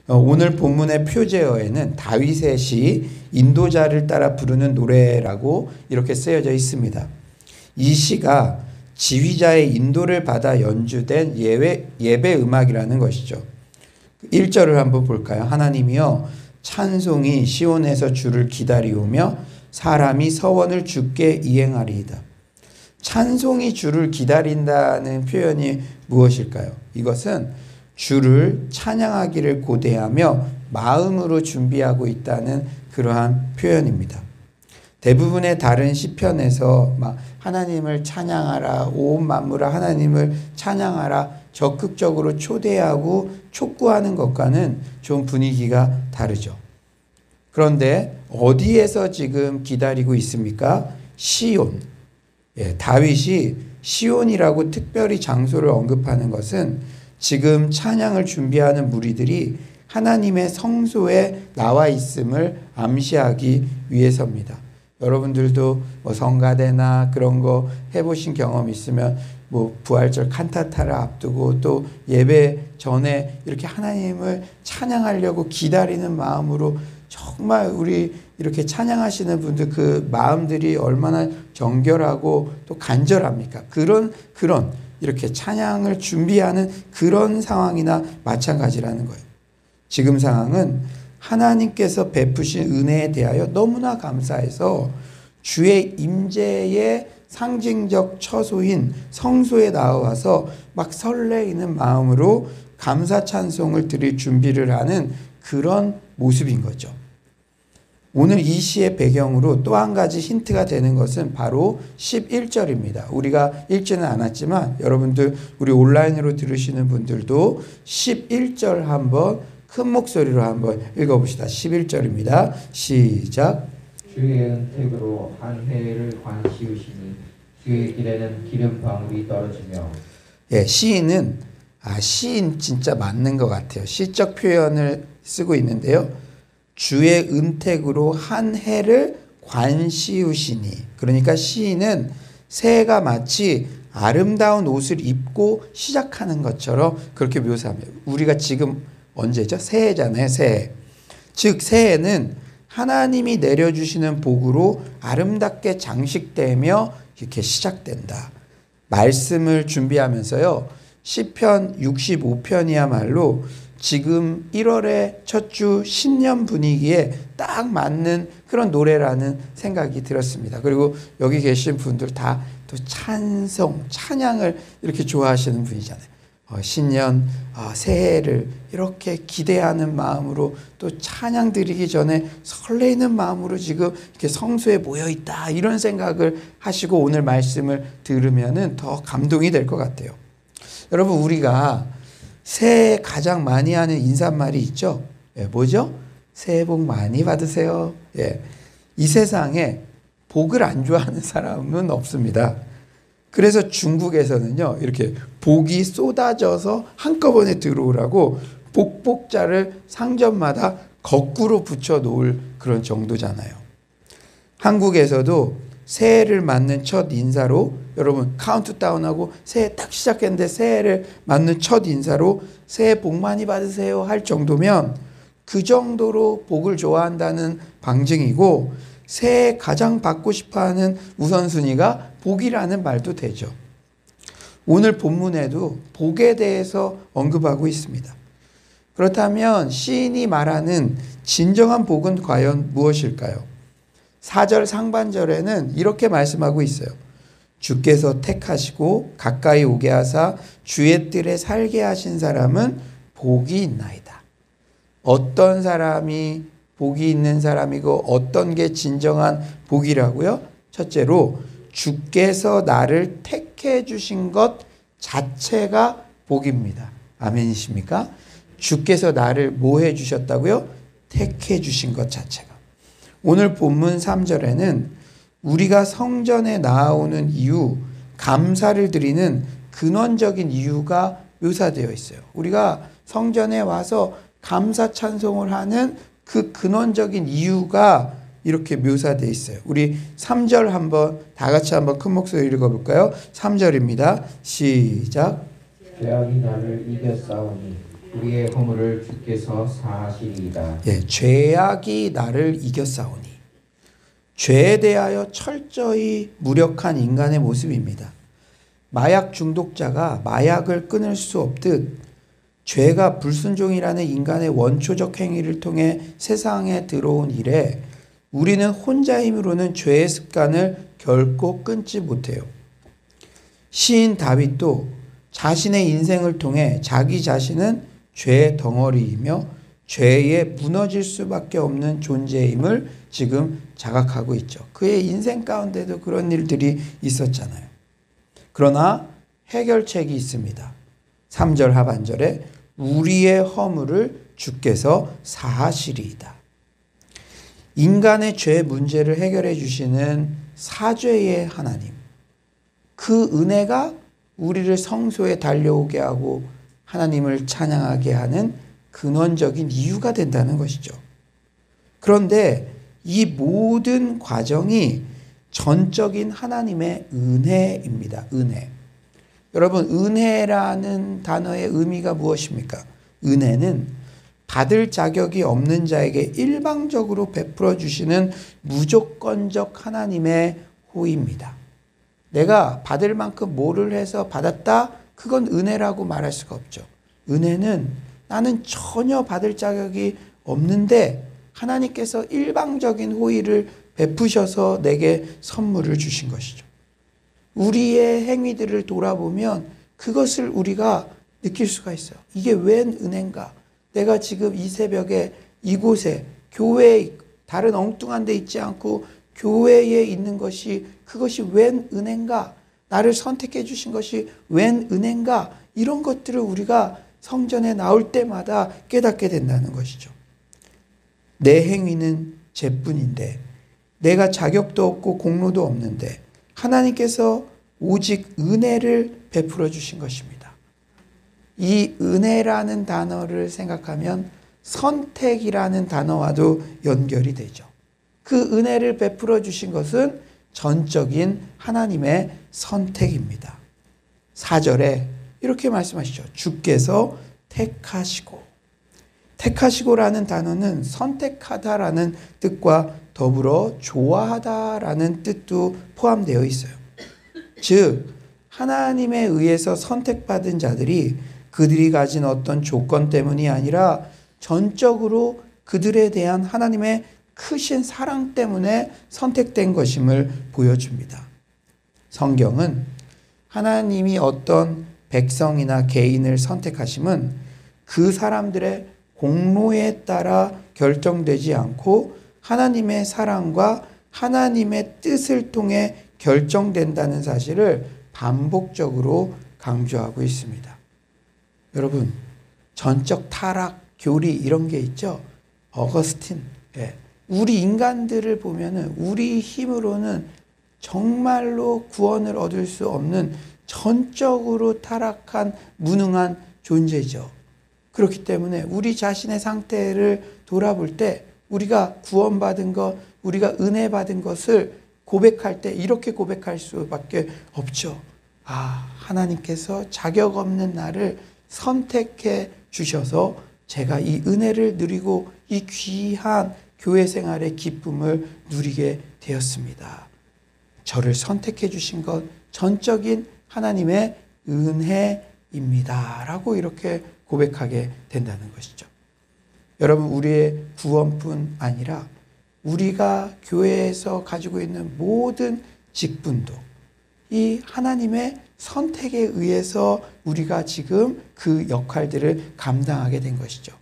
오늘 본문의 표제어에는 다윗의 시 인도자를 따라 부르는 노래라고 이렇게 쓰여져 있습니다. 이 시가 지휘자의 인도를 받아 연주된 예배 음악이라는 것이죠. 1절을 한번 볼까요? 하나님이여 찬송이 시온에서 주를 기다리오며 사람이 서원을 주께 이행하리이다. 찬송이 주를 기다린다는 표현이 무엇일까요? 이것은 주를 찬양하기를 고대하며 마음으로 준비하고 있다는 그러한 표현입니다. 대부분의 다른 시편에서 막 하나님을 찬양하라, 온 만물아 하나님을 찬양하라 적극적으로 초대하고 촉구하는 것과는 좀 분위기가 다르죠. 그런데 어디에서 지금 기다리고 있습니까? 시온. 다윗이 시온이라고 특별히 장소를 언급하는 것은 지금 찬양을 준비하는 무리들이 하나님의 성소에 나와 있음을 암시하기 위해서입니다. 여러분들도 뭐 성가대나 그런 거 해보신 경험 있으면 뭐 부활절 칸타타를 앞두고 또 예배 전에 이렇게 하나님을 찬양하려고 기다리는 마음으로 정말 우리 이렇게 찬양하시는 분들 그 마음들이 얼마나 정결하고 또 간절합니까? 그런 이렇게 찬양을 준비하는 그런 상황이나 마찬가지라는 거예요. 지금 상황은 하나님께서 베푸신 은혜에 대하여 너무나 감사해서 주의 임재의 상징적 처소인 성소에 나와서 막 설레이는 마음으로 감사 찬송을 드릴 준비를 하는 그런 모습인 거죠. 오늘 이 시의 배경으로 또 한 가지 힌트가 되는 것은 바로 11절입니다. 우리가 읽지는 않았지만 여러분들 우리 온라인으로 들으시는 분들도 11절 한번 큰 목소리로 한번 읽어봅시다. 11절입니다. 시작. 주의 은택으로 한 해를 관시우시니 주의 길에는 기름 방울이 떨어지며. 시인은 시인 진짜 맞는 것 같아요. 시적 표현을 쓰고 있는데요. 주의 은택으로 한 해를 관시우시니, 그러니까 시인은 새해가 마치 아름다운 옷을 입고 시작하는 것처럼 그렇게 묘사합니다. 우리가 지금 언제죠? 새해잖아요. 새해. 즉 새해는 하나님이 내려주시는 복으로 아름답게 장식되며 이렇게 시작된다. 말씀을 준비하면서요. 시편 65편이야말로 지금 1월의 첫 주 신년 분위기에 딱 맞는 그런 노래라는 생각이 들었습니다. 그리고 여기 계신 분들 다 또 찬송, 찬양을 이렇게 좋아하시는 분이잖아요. 신년, 새해를 이렇게 기대하는 마음으로 또 찬양 드리기 전에 설레이는 마음으로 지금 이렇게 성소에 모여 있다. 이런 생각을 하시고 오늘 말씀을 들으면은 더 감동이 될 것 같아요. 여러분, 우리가 새해 가장 많이 하는 인사말이 있죠? 뭐죠? 새해 복 많이 받으세요. 이 세상에 복을 안 좋아하는 사람은 없습니다. 그래서 중국에서는요, 이렇게 복이 쏟아져서 한꺼번에 들어오라고 복복자를 상점마다 거꾸로 붙여 놓을 그런 정도잖아요. 한국에서도 새해를 맞는 첫 인사로 여러분 카운트다운하고 새해 딱 시작했는데 새해를 맞는 첫 인사로 새해 복 많이 받으세요 할 정도면 그 정도로 복을 좋아한다는 방증이고 새해 가장 받고 싶어하는 우선순위가 복이라는 말도 되죠. 오늘 본문에도 복에 대해서 언급하고 있습니다. 그렇다면 시인이 말하는 진정한 복은 과연 무엇일까요? 4절 상반절에는 이렇게 말씀하고 있어요. 주께서 택하시고 가까이 오게 하사 주의 뜰에 살게 하신 사람은 복이 있나이다. 어떤 사람이 복이 있는 사람이고 어떤 게 진정한 복이라고요? 첫째로 주께서 나를 택해 주신 것 자체가 복입니다. 아멘이십니까? 주께서 나를 뭐 해 주셨다고요? 택해 주신 것 자체가. 오늘 본문 3절에는 우리가 성전에 나아오는 이유, 감사를 드리는 근원적인 이유가 묘사되어 있어요. 우리가 성전에 와서 감사 찬송을 하는 그 근원적인 이유가 이렇게 묘사되어 있어요. 우리 3절 한번 다 같이 한번 큰 목소리로 읽어볼까요? 3절입니다. 시작. 죄악이 나를 이겨 싸우니 우리의 허물을 주께서 사하시리이다. 예, 죄악이 나를 이겼사오니. 죄에 대하여 철저히 무력한 인간의 모습입니다. 마약 중독자가 마약을 끊을 수 없듯 죄가 불순종이라는 인간의 원초적 행위를 통해 세상에 들어온 이래 우리는 혼자 힘으로는 죄의 습관을 결코 끊지 못해요. 시인 다윗도 자신의 인생을 통해 자기 자신은 죄의 덩어리이며 죄에 무너질 수밖에 없는 존재임을 지금 자각하고 있죠. 그의 인생 가운데도 그런 일들이 있었잖아요. 그러나 해결책이 있습니다. 3절 하반절에 우리의 허물을 주께서 사하시리이다. 인간의 죄 문제를 해결해 주시는 사죄의 하나님. 그 은혜가 우리를 성소에 달려오게 하고 하나님을 찬양하게 하는 근원적인 이유가 된다는 것이죠. 그런데 이 모든 과정이 전적인 하나님의 은혜입니다. 은혜. 여러분, 은혜라는 단어의 의미가 무엇입니까? 은혜는 받을 자격이 없는 자에게 일방적으로 베풀어 주시는 무조건적 하나님의 호의입니다. 내가 받을 만큼 뭐를 해서 받았다? 그건 은혜라고 말할 수가 없죠. 은혜는 나는 전혀 받을 자격이 없는데 하나님께서 일방적인 호의를 베푸셔서 내게 선물을 주신 것이죠. 우리의 행위들을 돌아보면 그것을 우리가 느낄 수가 있어요. 이게 웬 은혜인가? 내가 지금 이 새벽에 이곳에 교회에 다른 엉뚱한 데 있지 않고 교회에 있는 것이 그것이 웬 은혜인가? 나를 선택해 주신 것이 웬 은혜인가? 이런 것들을 우리가 성전에 나올 때마다 깨닫게 된다는 것이죠. 내 행위는 죄뿐인데 내가 자격도 없고 공로도 없는데 하나님께서 오직 은혜를 베풀어 주신 것입니다. 이 은혜라는 단어를 생각하면 선택이라는 단어와도 연결이 되죠. 그 은혜를 베풀어 주신 것은 전적인 하나님의 선택입니다. 4절에 이렇게 말씀하시죠. 주께서 택하시고. 택하시고라는 단어는 선택하다라는 뜻과 더불어 좋아하다라는 뜻도 포함되어 있어요. 즉 하나님에 의해서 선택받은 자들이 그들이 가진 어떤 조건 때문이 아니라 전적으로 그들에 대한 하나님의 크신 사랑 때문에 선택된 것임을 보여줍니다. 성경은 하나님이 어떤 백성이나 개인을 선택하심은 그 사람들의 공로에 따라 결정되지 않고 하나님의 사랑과 하나님의 뜻을 통해 결정된다는 사실을 반복적으로 강조하고 있습니다. 여러분, 전적 타락, 교리 이런 게 있죠. 어거스틴. 우리 인간들을 보면은 우리 힘으로는 정말로 구원을 얻을 수 없는 전적으로 타락한 무능한 존재죠. 그렇기 때문에 우리 자신의 상태를 돌아볼 때 우리가 구원받은 것, 우리가 은혜 받은 것을 고백할 때 이렇게 고백할 수밖에 없죠. 하나님께서 자격 없는 나를 선택해 주셔서 제가 이 은혜를 누리고 이 귀한 교회 생활의 기쁨을 누리게 되었습니다. 저를 선택해 주신 것 전적인 하나님의 은혜입니다. 라고 이렇게 고백하게 된다는 것이죠. 여러분, 우리의 구원뿐 아니라 우리가 교회에서 가지고 있는 모든 직분도 이 하나님의 선택에 의해서 우리가 지금 그 역할들을 감당하게 된 것이죠.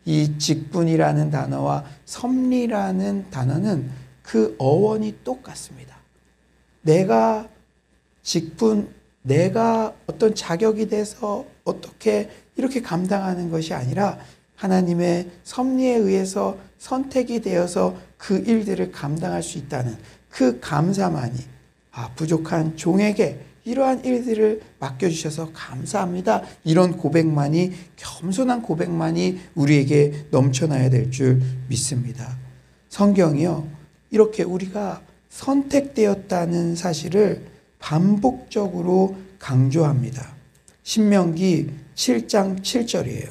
이 직분이라는 단어와 섭리라는 단어는 그 어원이 똑같습니다. 내가 직분, 내가 어떤 자격이 돼서 어떻게 이렇게 감당하는 것이 아니라 하나님의 섭리에 의해서 선택이 되어서 그 일들을 감당할 수 있다는 그 감사만이 부족한 종에게 이러한 일들을 맡겨주셔서 감사합니다. 이런 고백만이, 겸손한 고백만이 우리에게 넘쳐나야 될 줄 믿습니다. 성경이요, 이렇게 우리가 선택되었다는 사실을 반복적으로 강조합니다. 신명기 7장 7절이에요.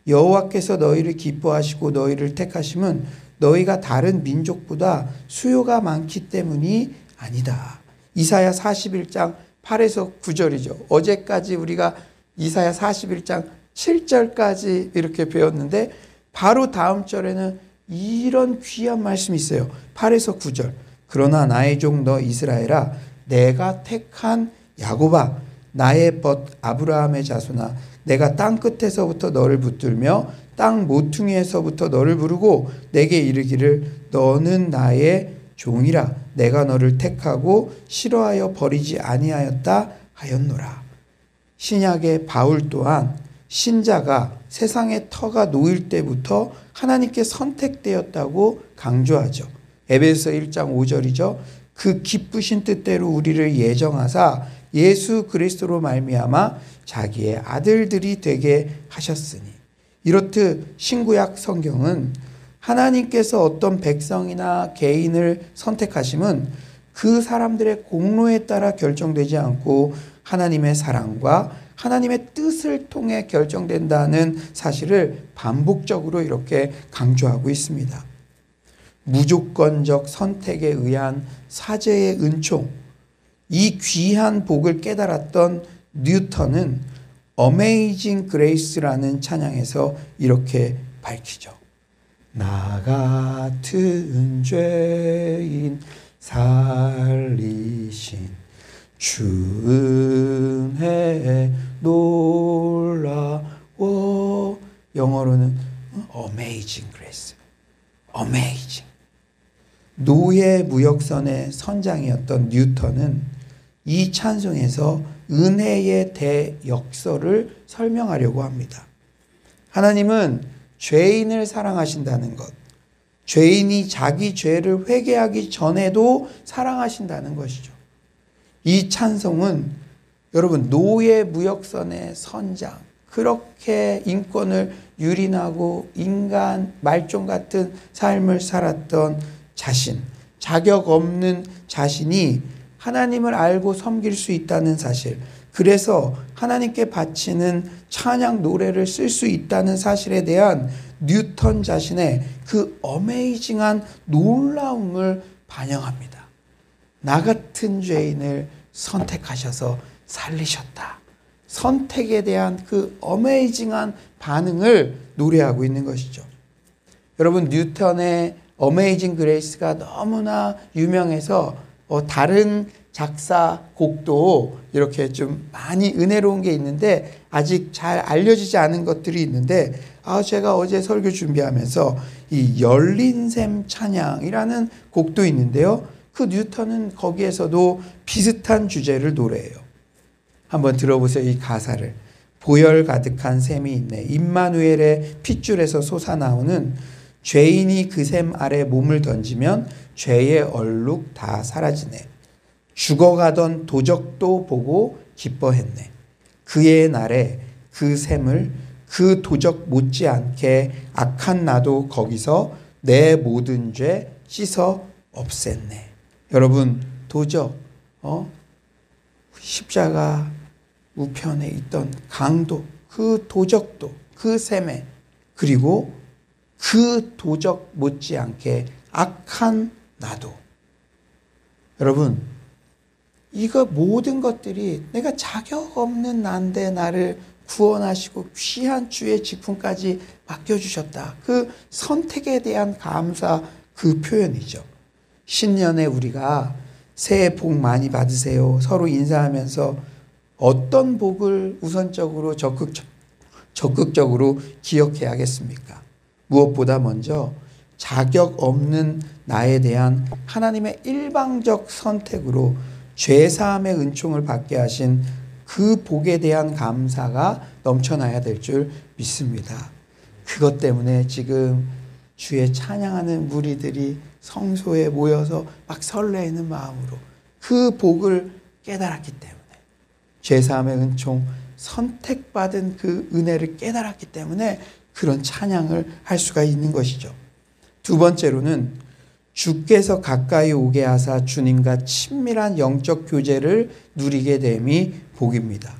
여호와께서 너희를 기뻐하시고 너희를 택하심은 너희가 다른 민족보다 수요가 많기 때문이 아니다. 이사야 41장 8에서 9절이죠. 어제까지 우리가 이사야 41장 7절까지 이렇게 배웠는데 바로 다음 절에는 이런 귀한 말씀이 있어요. 8에서 9절. 그러나 나의 종 너 이스라엘아, 내가 택한 야곱아, 나의 벗 아브라함의 자손아, 내가 땅 끝에서부터 너를 붙들며 땅 모퉁이에서부터 너를 부르고 내게 이르기를 너는 나의 종이라. 내가 너를 택하고 싫어하여 버리지 아니하였다 하였노라. 신약의 바울 또한 신자가 세상의 터가 놓일 때부터 하나님께 선택되었다고 강조하죠. 에베소 1장 5절이죠. 그 기쁘신 뜻대로 우리를 예정하사 예수 그리스도로 말미암아 자기의 아들들이 되게 하셨으니. 이렇듯 신구약 성경은 하나님께서 어떤 백성이나 개인을 선택하심은 그 사람들의 공로에 따라 결정되지 않고 하나님의 사랑과 하나님의 뜻을 통해 결정된다는 사실을 반복적으로 이렇게 강조하고 있습니다. 무조건적 선택에 의한 사죄의 은총, 이 귀한 복을 깨달았던 뉴턴은 Amazing Grace라는 찬양에서 이렇게 밝히죠. 나 같은 죄인 살리신 주 은혜 놀라워. 영어로는 Amazing Grace, Amazing. 노예 무역선의 선장이었던 뉴턴은 이 찬송에서 은혜의 대역설을 설명하려고 합니다. 하나님은 죄인을 사랑하신다는 것, 죄인이 자기 죄를 회개하기 전에도 사랑하신다는 것이죠. 이 찬송은 여러분, 노예 무역선의 선장, 그렇게 인권을 유린하고 인간 말종 같은 삶을 살았던 자신, 자격 없는 자신이 하나님을 알고 섬길 수 있다는 사실, 그래서 하나님께 바치는 찬양 노래를 쓸 수 있다는 사실에 대한 뉴턴 자신의 그 어메이징한 놀라움을 반영합니다. 나 같은 죄인을 선택하셔서 살리셨다. 선택에 대한 그 어메이징한 반응을 노래하고 있는 것이죠. 여러분, 뉴턴의 어메이징 그레이스가 너무나 유명해서 다른 작사 곡도 이렇게 좀 많이 은혜로운 게 있는데 아직 잘 알려지지 않은 것들이 있는데, 제가 어제 설교 준비하면서 이 열린 샘 찬양이라는 곡도 있는데요. 그 뉴턴은 거기에서도 비슷한 주제를 노래해요. 한번 들어보세요. 이 가사를. 보혈 가득한 샘이 있네. 임마누엘의 핏줄에서 솟아나오는 죄인이 그 샘 아래 몸을 던지면 죄의 얼룩 다 사라지네. 죽어가던 도적도 보고 기뻐했네. 그의 날에 그 샘을 그 도적 못지않게 악한 나도 거기서 내 모든 죄 씻어 없앴네. 여러분, 도적, 십자가 우편에 있던 강도, 그 도적도, 그 샘에, 그리고 그 도적 못지않게 악한 나도. 여러분, 이거 모든 것들이 내가 자격 없는 난데 나를 구원하시고 귀한 주의 직분까지 맡겨주셨다. 그 선택에 대한 감사, 그 표현이죠. 신년에 우리가 새해 복 많이 받으세요, 서로 인사하면서 어떤 복을 우선적으로 적극적으로 기억해야겠습니까? 무엇보다 먼저 자격 없는 나에 대한 하나님의 일방적 선택으로 죄사함의 은총을 받게 하신 그 복에 대한 감사가 넘쳐나야 될 줄 믿습니다. 그것 때문에 지금 주의 찬양하는 무리들이 성소에 모여서 막 설레이는 마음으로 그 복을 깨달았기 때문에, 죄사함의 은총, 선택받은 그 은혜를 깨달았기 때문에 그런 찬양을 할 수가 있는 것이죠. 두 번째로는 주께서 가까이 오게 하사 주님과 친밀한 영적 교제를 누리게 됨이 복입니다.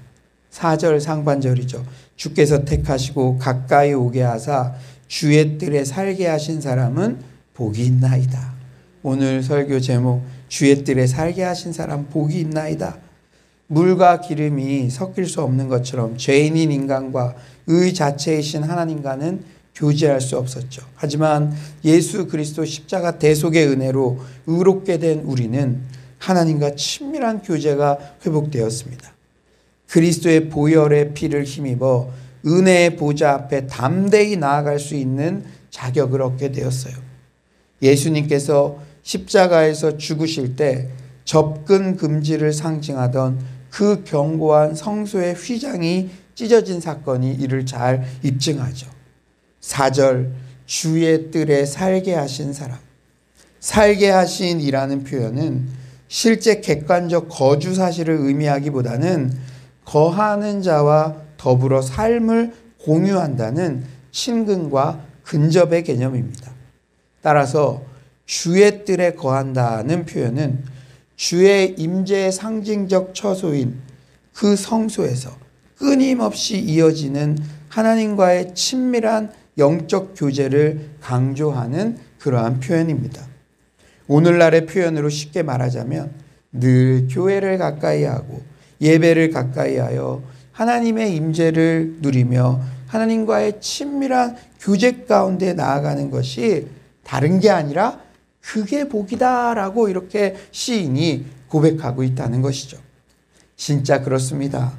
4절 상반절이죠. 주께서 택하시고 가까이 오게 하사 주의 뜰에 살게 하신 사람은 복이 있나이다. 오늘 설교 제목, 주의 뜰에 살게 하신 사람 복이 있나이다. 물과 기름이 섞일 수 없는 것처럼 죄인인 인간과 의 자체이신 하나님과는 교제할 수 없었죠. 하지만 예수 그리스도 십자가 대속의 은혜로 의롭게 된 우리는 하나님과 친밀한 교제가 회복되었습니다. 그리스도의 보혈의 피를 힘입어 은혜의 보좌 앞에 담대히 나아갈 수 있는 자격을 얻게 되었어요. 예수님께서 십자가에서 죽으실 때 접근 금지를 상징하던 그 견고한 성소의 휘장이 찢어진 사건이 이를 잘 입증하죠. 4절, 주의 뜰에 살게 하신 사람. 살게 하신이라는 표현은 실제 객관적 거주 사실을 의미하기보다는 거하는 자와 더불어 삶을 공유한다는 친근과 근접의 개념입니다. 따라서 주의 뜰에 거한다는 표현은 주의 임재의 상징적 처소인 그 성소에서 끊임없이 이어지는 하나님과의 친밀한 영적 교제를 강조하는 그러한 표현입니다. 오늘날의 표현으로 쉽게 말하자면 늘 교회를 가까이 하고 예배를 가까이 하여 하나님의 임재를 누리며 하나님과의 친밀한 교제 가운데 나아가는 것이 다른 게 아니라 그게 복이다라고 이렇게 시인이 고백하고 있다는 것이죠. 진짜 그렇습니다.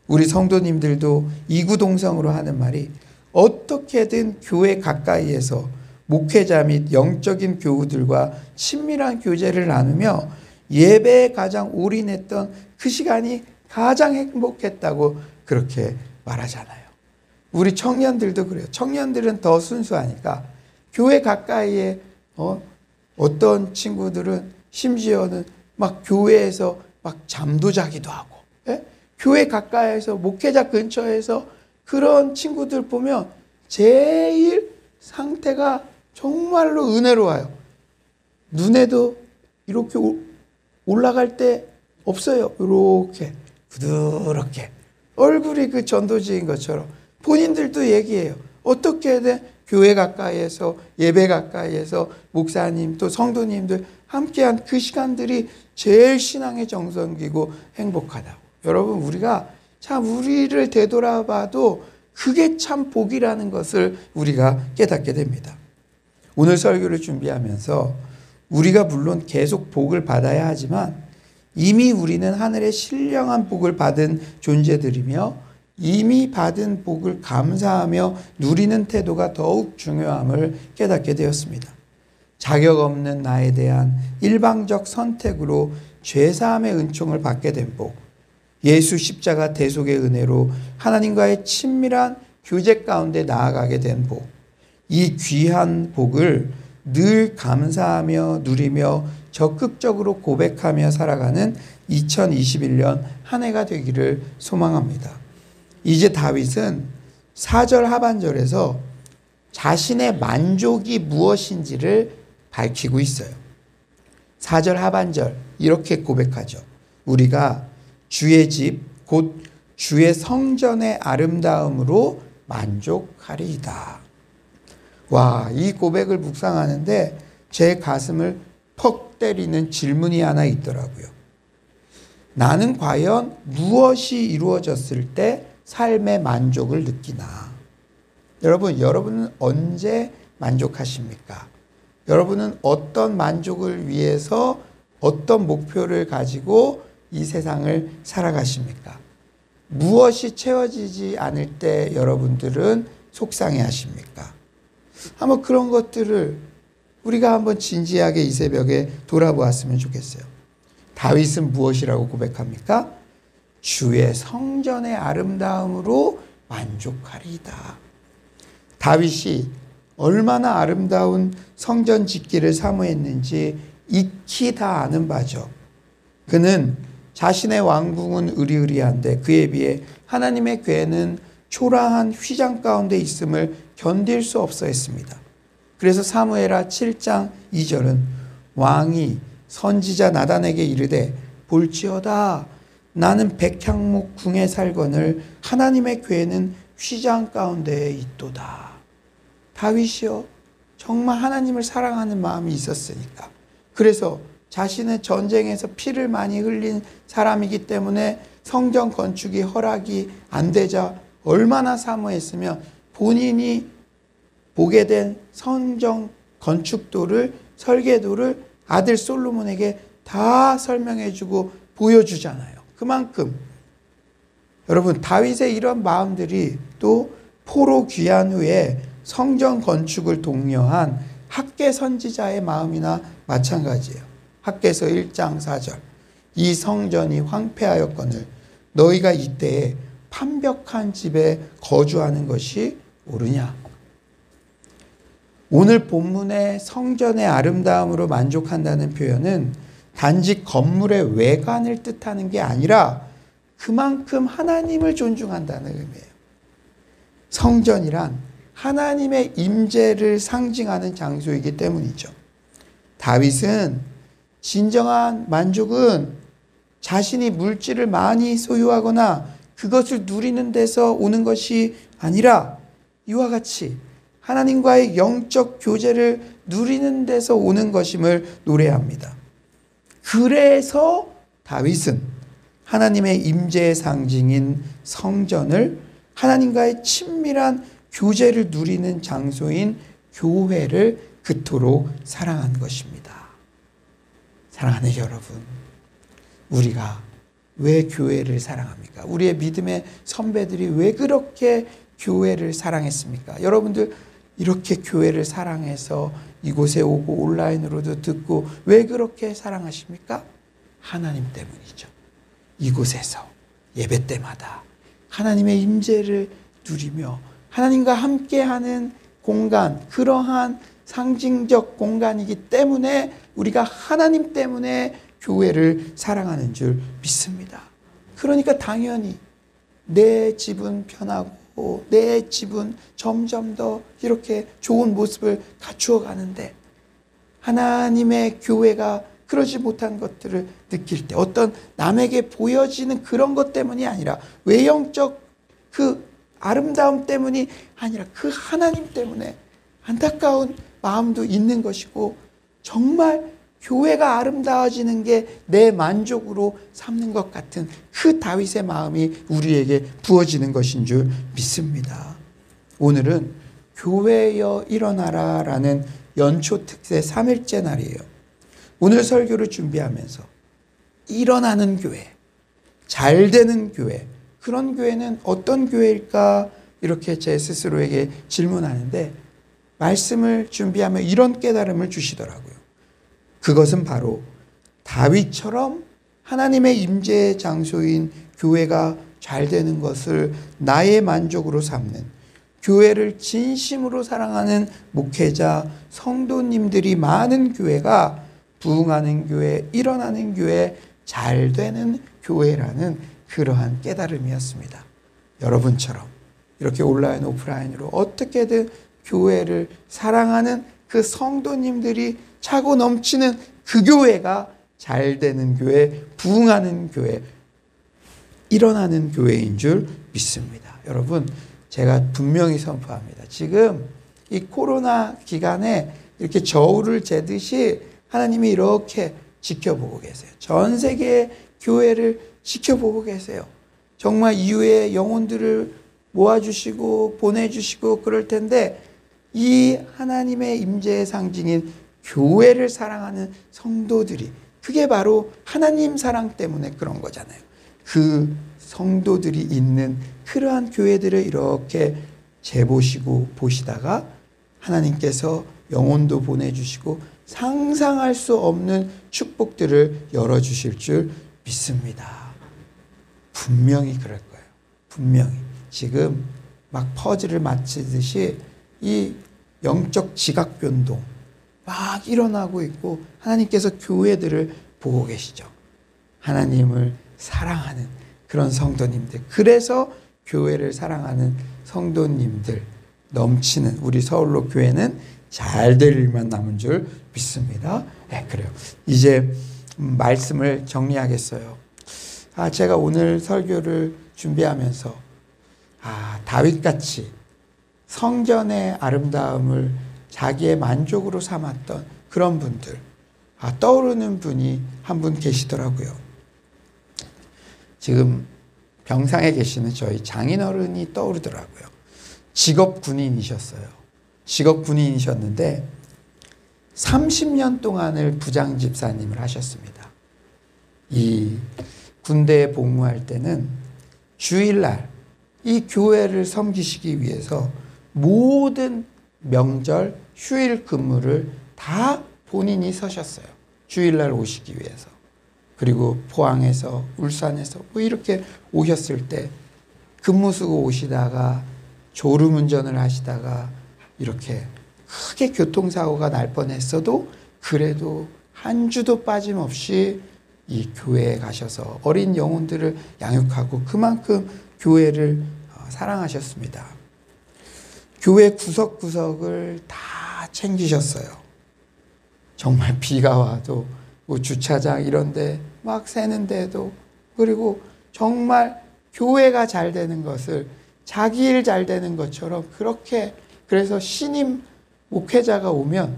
우리 성도님들도 이구동성으로 하는 말이 어떻게든 교회 가까이에서 목회자 및 영적인 교우들과 친밀한 교제를 나누며 예배에 가장 올인했던 그 시간이 가장 행복했다고 그렇게 말하잖아요. 우리 청년들도 그래요. 청년들은 더 순수하니까 교회 가까이에 어떤 친구들은 심지어는 막 교회에서 막 잠도 자기도 하고, 예? 교회 가까이에서 목회자 근처에서 그런 친구들 보면 제일 상태가 정말로 은혜로워요. 눈에도 이렇게 올라갈 때 없어요. 이렇게 부드럽게 얼굴이 그 전도지인 것처럼 본인들도 얘기해요. 어떻게든 교회 가까이에서 예배 가까이에서 목사님 또 성도님들 함께한 그 시간들이 제일 신앙의 정성이고 행복하다고. 여러분 우리가 참 우리를 되돌아봐도 그게 참 복이라는 것을 우리가 깨닫게 됩니다. 오늘 설교를 준비하면서 우리가 물론 계속 복을 받아야 하지만 이미 우리는 하늘의 신령한 복을 받은 존재들이며 이미 받은 복을 감사하며 누리는 태도가 더욱 중요함을 깨닫게 되었습니다. 자격 없는 나에 대한 일방적 선택으로 죄사함의 은총을 받게 된 복, 예수 십자가 대속의 은혜로 하나님과의 친밀한 교제 가운데 나아가게 된 복, 이 귀한 복을 늘 감사하며 누리며 적극적으로 고백하며 살아가는 2021년 한 해가 되기를 소망합니다. 이제 다윗은 4절 하반절에서 자신의 만족이 무엇인지를 밝히고 있어요. 4절 하반절 이렇게 고백하죠. 우리가 주의 집 곧 주의 성전의 아름다움으로 만족하리이다. 와, 이 고백을 묵상하는데 제 가슴을 퍽 때리는 질문이 하나 있더라고요. 나는 과연 무엇이 이루어졌을 때 삶의 만족을 느끼나? 여러분은 언제 만족하십니까? 여러분은 어떤 만족을 위해서 어떤 목표를 가지고 이 세상을 살아가십니까? 무엇이 채워지지 않을 때 여러분들은 속상해 하십니까? 한번 그런 것들을 우리가 한번 진지하게 이 새벽에 돌아보았으면 좋겠어요. 다윗은 무엇이라고 고백합니까? 주의 성전의 아름다움으로 만족하리이다. 다윗이 얼마나 아름다운 성전 짓기를 사모했는지 익히 다 아는 바죠. 그는 자신의 왕궁은 으리으리한데 그에 비해 하나님의 궤는 초라한 휘장 가운데 있음을 견딜 수 없어 했습니다. 그래서 사무엘하 7장 2절은 왕이 선지자 나단에게 이르되 볼지어다 나는 백향목 궁에 살거늘 하나님의 궤는 휘장 가운데에 있도다. 다윗이요, 정말 하나님을 사랑하는 마음이 있었으니까. 그래서 자신은 전쟁에서 피를 많이 흘린 사람이기 때문에 성전 건축이 허락이 안 되자 얼마나 사모했으면 본인이 보게 된 성전 건축도를, 설계도를 아들 솔로몬에게 다 설명해주고 보여주잖아요. 그만큼 여러분, 다윗의 이런 마음들이 또 포로 귀환 후에 성전 건축을 독려한 학개 선지자의 마음이나 마찬가지예요. 학개서 1장 4절. 이 성전이 황폐하였거늘 너희가 이때에 판벽한 집에 거주하는 것이 옳으냐. 오늘 본문의 성전의 아름다움으로 만족한다는 표현은 단지 건물의 외관을 뜻하는 게 아니라 그만큼 하나님을 존중한다는 의미예요. 성전이란 하나님의 임재를 상징하는 장소이기 때문이죠. 다윗은 진정한 만족은 자신이 물질을 많이 소유하거나 그것을 누리는 데서 오는 것이 아니라 이와 같이 하나님과의 영적 교제를 누리는 데서 오는 것임을 노래합니다. 그래서 다윗은 하나님의 임재의 상징인 성전을 하나님과의 친밀한 교제를 누리는 장소인 교회를 그토록 사랑한 것입니다. 사랑하는 여러분, 우리가 왜 교회를 사랑합니까? 우리의 믿음의 선배들이 왜 그렇게 교회를 사랑했습니까? 여러분들 이렇게 교회를 사랑해서 이곳에 오고 온라인으로도 듣고 왜 그렇게 사랑하십니까? 하나님 때문이죠. 이곳에서 예배 때마다 하나님의 임재를 누리며 하나님과 함께하는 공간, 그러한 상징적 공간이기 때문에 우리가 하나님 때문에 교회를 사랑하는 줄 믿습니다. 그러니까 당연히 내 집은 편하고 내 집은 점점 더 이렇게 좋은 모습을 갖추어 가는데 하나님의 교회가 그러지 못한 것들을 느낄 때 어떤 남에게 보여지는 그런 것 때문이 아니라 외형적 그 아름다움 때문이 아니라 그 하나님 때문에 안타까운 마음도 있는 것이고 정말 교회가 아름다워지는 게 내 만족으로 삼는 것 같은 그 다윗의 마음이 우리에게 부어지는 것인 줄 믿습니다. 오늘은 교회여 일어나라 라는 연초 특세 3일째 날이에요. 오늘 설교를 준비하면서 일어나는 교회, 잘 되는 교회, 그런 교회는 어떤 교회일까 이렇게 제 스스로에게 질문하는데 말씀을 준비하며 이런 깨달음을 주시더라고요. 그것은 바로 다윗처럼 하나님의 임재의 장소인 교회가 잘 되는 것을 나의 만족으로 삼는 교회를 진심으로 사랑하는 목회자, 성도님들이 많은 교회가 부흥하는 교회, 일어나는 교회, 잘 되는 교회라는 그러한 깨달음이었습니다. 여러분처럼 이렇게 온라인, 오프라인으로 어떻게든 교회를 사랑하는 그 성도님들이 차고 넘치는 그 교회가 잘 되는 교회, 부흥하는 교회, 일어나는 교회인 줄 믿습니다. 여러분, 제가 분명히 선포합니다. 지금 이 코로나 기간에 이렇게 저울을 재듯이 하나님이 이렇게 지켜보고 계세요. 전 세계의 교회를 지켜보고 계세요. 정말 이후에 영혼들을 모아주시고 보내주시고 그럴 텐데 이 하나님의 임재의 상징인 교회를 사랑하는 성도들이 그게 바로 하나님 사랑 때문에 그런 거잖아요. 그 성도들이 있는 그러한 교회들을 이렇게 재보시고 보시다가 하나님께서 영혼도 보내주시고 상상할 수 없는 축복들을 열어주실 줄 믿습니다. 분명히 그럴 거예요. 분명히. 지금 막 퍼즐을 맞추듯이 이 영적 지각 변동 막 일어나고 있고 하나님께서 교회들을 보고 계시죠. 하나님을 사랑하는 그런 성도님들, 그래서 교회를 사랑하는 성도님들 넘치는 우리 서울로 교회는 잘 될 일만 남은 줄 믿습니다. 네, 그래요. 이제 말씀을 정리하겠어요. 제가 오늘 설교를 준비하면서 다윗같이 성전의 아름다움을 자기의 만족으로 삼았던 그런 분들, 떠오르는 분이 한 분 계시더라고요. 지금 병상에 계시는 저희 장인어른이 떠오르더라고요. 직업 군인이셨어요. 직업 군인이셨는데 30년 동안을 부장 집사님을 하셨습니다. 이 군대에 복무할 때는 주일날 이 교회를 섬기시기 위해서 모든 명절, 휴일 근무를 다 본인이 서셨어요. 주일날 오시기 위해서. 그리고 포항에서, 울산에서 이렇게 오셨을 때 근무 쓰고 오시다가 졸음운전을 하시다가 이렇게 크게 교통사고가 날 뻔했어도 그래도 한 주도 빠짐없이 이 교회에 가셔서 어린 영혼들을 양육하고 그만큼 교회를 사랑하셨습니다. 교회 구석구석을 다 챙기셨어요. 정말 비가 와도 주차장 이런데 막 새는데도, 그리고 정말 교회가 잘 되는 것을 자기 일 잘 되는 것처럼 그렇게, 그래서 신임 목회자가 오면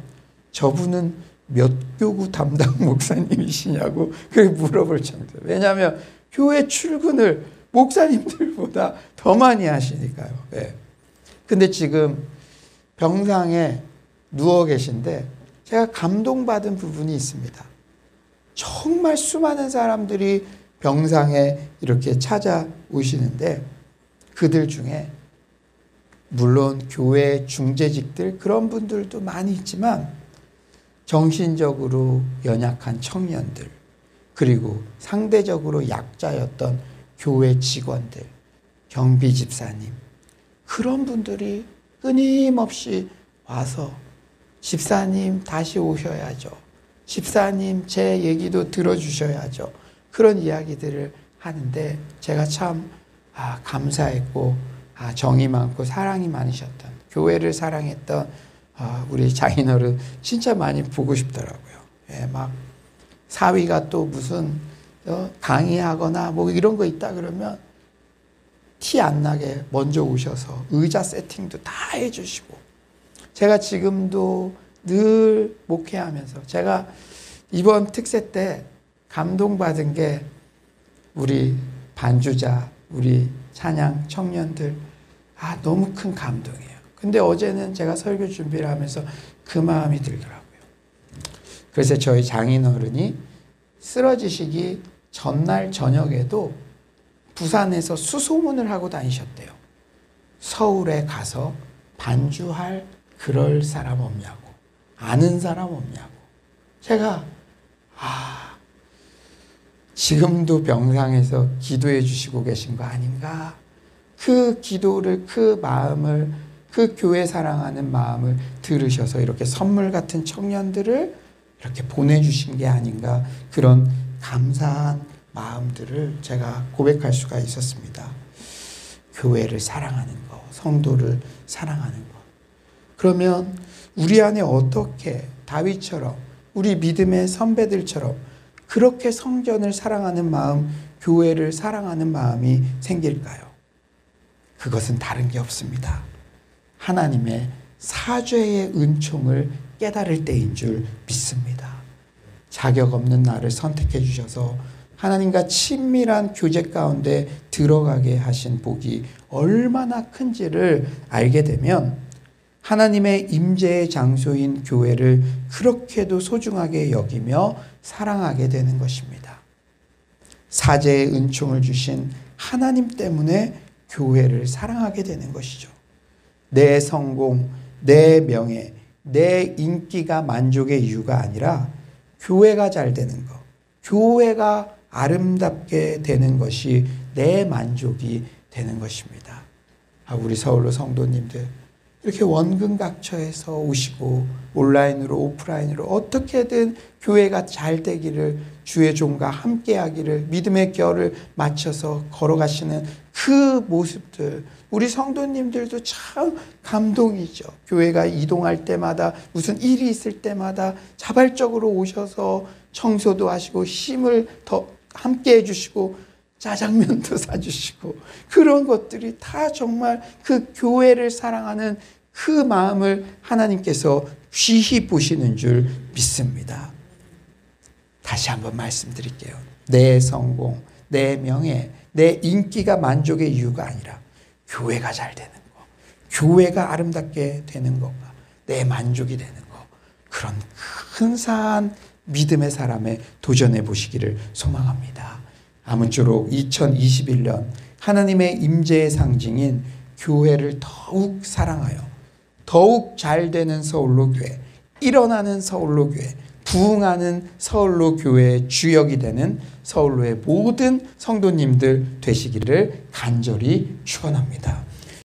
저분은 몇 교구 담당 목사님이시냐고 그렇게 물어볼 정도. 왜냐하면 교회 출근을 목사님들보다 더 많이 하시니까요. 네. 근데 지금 병상에 누워 계신데 제가 감동받은 부분이 있습니다. 정말 수많은 사람들이 병상에 이렇게 찾아오시는데 그들 중에 물론 교회 중재직들 그런 분들도 많이 있지만 정신적으로 연약한 청년들, 그리고 상대적으로 약자였던 교회 직원들, 경비 집사님, 그런 분들이 끊임없이 와서 집사님 다시 오셔야죠. 집사님 제 얘기도 들어주셔야죠. 그런 이야기들을 하는데 제가 참 감사했고 정이 많고 사랑이 많으셨던, 교회를 사랑했던 우리 장인어른 진짜 많이 보고 싶더라고요. 예, 막 사위가 또 무슨 강의하거나 뭐 이런 거 있다 그러면 티 안 나게 먼저 오셔서 의자 세팅도 다 해주시고, 제가 지금도 늘 목회하면서 제가 이번 특세 때 감동받은 게 우리 반주자, 우리 찬양 청년들, 너무 큰 감동이에요. 근데 어제는 제가 설교 준비를 하면서 그 마음이 들더라고요. 그래서 저희 장인어른이 쓰러지시기 전날 저녁에도 부산에서 수소문을 하고 다니셨대요. 서울에 가서 반주할 그럴 사람 없냐고, 아는 사람 없냐고. 제가 지금도 병상에서 기도해 주시고 계신 거 아닌가? 그 기도를, 그 마음을, 그 교회 사랑하는 마음을 들으셔서 이렇게 선물 같은 청년들을 이렇게 보내주신 게 아닌가, 그런 감사한 마음들을 제가 고백할 수가 있었습니다. 교회를 사랑하는 것, 성도를 사랑하는 것. 그러면 우리 안에 어떻게 다윗처럼, 우리 믿음의 선배들처럼 그렇게 성전을 사랑하는 마음, 교회를 사랑하는 마음이 생길까요? 그것은 다른 게 없습니다. 하나님의 사죄의 은총을 깨달을 때인 줄 믿습니다. 자격 없는 나를 선택해 주셔서 하나님과 친밀한 교제 가운데 들어가게 하신 복이 얼마나 큰지를 알게 되면 하나님의 임재의 장소인 교회를 그렇게도 소중하게 여기며 사랑하게 되는 것입니다. 사죄의 은총을 주신 하나님 때문에 교회를 사랑하게 되는 것이죠. 내 성공, 내 명예, 내 인기가 만족의 이유가 아니라 교회가 잘 되는 것, 교회가 아름답게 되는 것이 내 만족이 되는 것입니다. 우리 서울로 성도님들 이렇게 원근각처에서 오시고 온라인으로 오프라인으로 어떻게든 교회가 잘 되기를, 주의 종과 함께하기를, 믿음의 결을 맞춰서 걸어가시는 그 모습들, 우리 성도님들도 참 감동이죠. 교회가 이동할 때마다, 무슨 일이 있을 때마다 자발적으로 오셔서 청소도 하시고 힘을 더 함께 해주시고 짜장면도 사주시고 그런 것들이 다 정말 그 교회를 사랑하는 그 마음을 하나님께서 귀히 보시는 줄 믿습니다. 다시 한번 말씀드릴게요. 내 성공, 내 명예, 내 인기가 만족의 이유가 아니라 교회가 잘 되는 거, 교회가 아름답게 되는 거가 내 만족이 되는 거, 그런 근사한 믿음의 사람에 도전해 보시기를 소망합니다. 아무쪼록 2021년 하나님의 임재의 상징인 교회를 더욱 사랑하여 더욱 잘 되는 서울로 교회, 일어나는 서울로 교회, 부흥하는 서울로 교회의 주역이 되는 서울로의 모든 성도님들 되시기를 간절히 축원합니다.